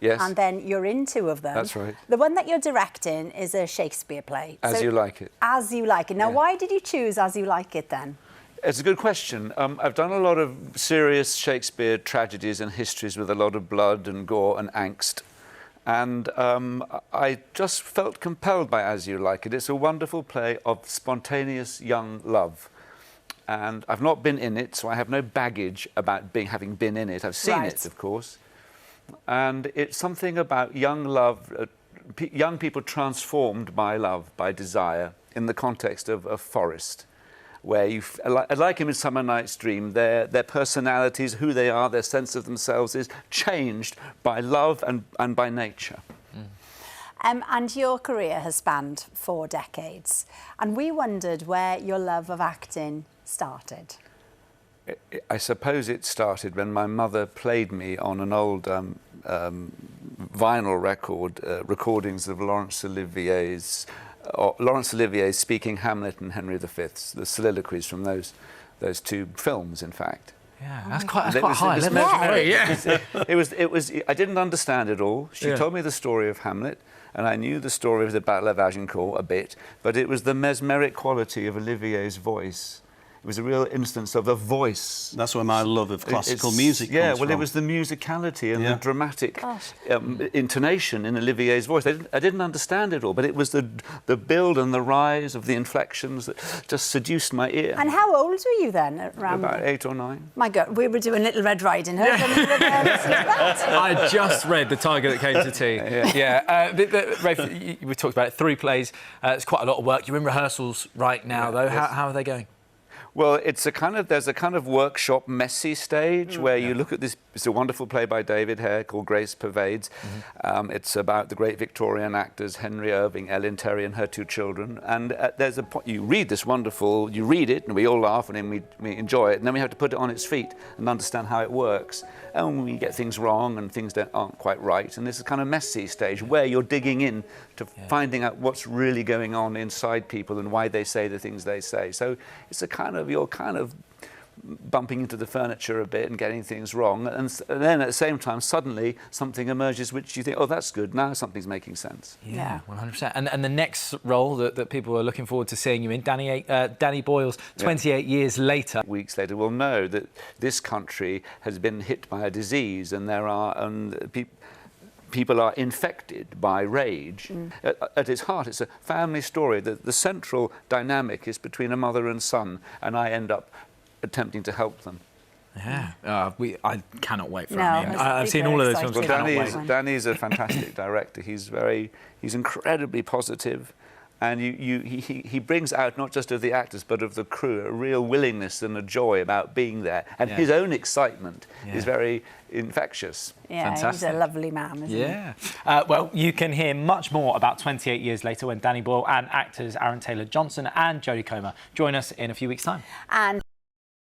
Yes. And then you're in 2 of them. That's right. The one that you're directing is a Shakespeare play. As You Like It. As You Like It. Now, Yeah. why did you choose As You Like It then? It's a good question. I've done a lot of serious Shakespeare tragedies and histories with a lot of blood and gore and angst. And I just felt compelled by As You Like It. It's a wonderful play of spontaneous young love. And I've not been in it, so I have no baggage about having been in it. I've seen it, of course. And it's something about young love, young people transformed by love, by desire, in the context of a forest, where like in Midsummer Night's Dream, their personalities, who they are, their sense of themselves is changed by love and by nature. And your career has spanned 4 decades, and we wondered where your love of acting started. I suppose it started when my mother played me on an old vinyl record, recordings of Laurence Olivier's speaking Hamlet and Henry V, the soliloquies from those 2 films, in fact. Yeah, that's quite high. It was. I didn't understand it all. She told me the story of Hamlet, and I knew the story of the Battle of Agincourt a bit, but it was the mesmeric quality of Olivier's voice. It was a real instance of a voice. That's where my love of classical music comes well, from. it was the musicality and the dramatic intonation in Olivier's voice. I didn't understand it all, but it was the build and the rise of the inflections that just seduced my ear. And how old were you then? Around about 8 or 9. My God, we were doing Little Red Riding Hood. I just read The Tiger That Came to Tea. Rafe, we talked about it, 3 plays. It's quite a lot of work. You're in rehearsals right now, though. How are they going? Well, there's a kind of workshop, messy stage where you look at this. It's a wonderful play by David Hare called Grace Pervades. It's about the great Victorian actors Henry Irving, Ellen Terry, and her 2 children. And there's a point you read it, and we all laugh, and then we enjoy it, and then we have to put it on its feet and understand how it works. And we get things wrong, and things aren't quite right. And this is a kind of messy stage where you're digging in to finding out what's really going on inside people and why they say the things they say. So it's you're kind of bumping into the furniture a bit and getting things wrong, and then at the same time suddenly something emerges which you think, oh, that's good, now something's making sense. Yeah, 100%. And the next role that people are looking forward to seeing you in, Danny Boyle's 28 years later. Weeks later we'll know that this country has been hit by a disease, and people are infected by rage. At its heart, it's a family story. The central dynamic is between a mother and son, and I end up attempting to help them. Yeah, I cannot wait for it. I've seen all of those films. Well, Danny's a fantastic director. He's incredibly positive. And he brings out not just of the actors but of the crew a real willingness and a joy about being there, and his own excitement is very infectious. Yeah, fantastic. He's a lovely man, isn't he? Well, you can hear much more about 28 years later when Danny Boyle and actors Aaron Taylor-Johnson and Jodie Comer join us in a few weeks' time. And